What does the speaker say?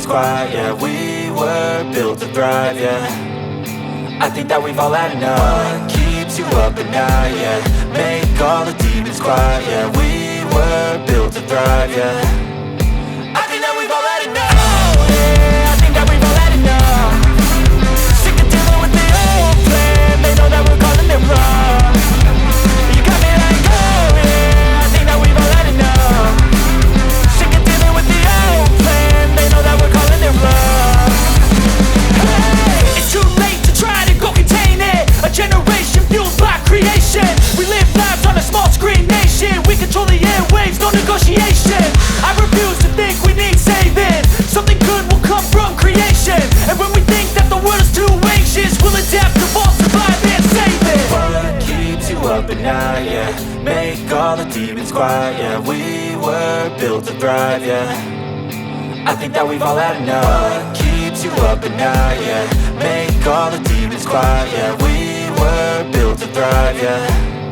demons quiet, yeah. We were built to thrive, yeah. I think that we've all had enough. What keeps you up at night, yeah. Make all the demons quiet, yeah. We were built to thrive, yeah. I think that we've all had enough. Oh yeah, I think that we've all had enough. Sick of dealing with the old plan. They know that we're calling it wrong. You got me like, oh yeah, I think that we've all had enough. Sick of dealing with the old plan. They know that we're calling it wrong. Hey, it's too late to try to go contain it. A generation fueled by creation. We live lives on a small screen nation. We control the airwaves, no negotiation. I refuse to think we need saving. Something good will come from creation. And when we think that the world is too anxious, we'll adapt, evolve, survive and save it. What keeps you up at night, yeah. Make all the demons quiet, yeah. We were built to thrive, yeah. I think that we've all had enough. What keeps you up at night, yeah. Make all the demons quiet, yeah. We were built to thrive, yeah.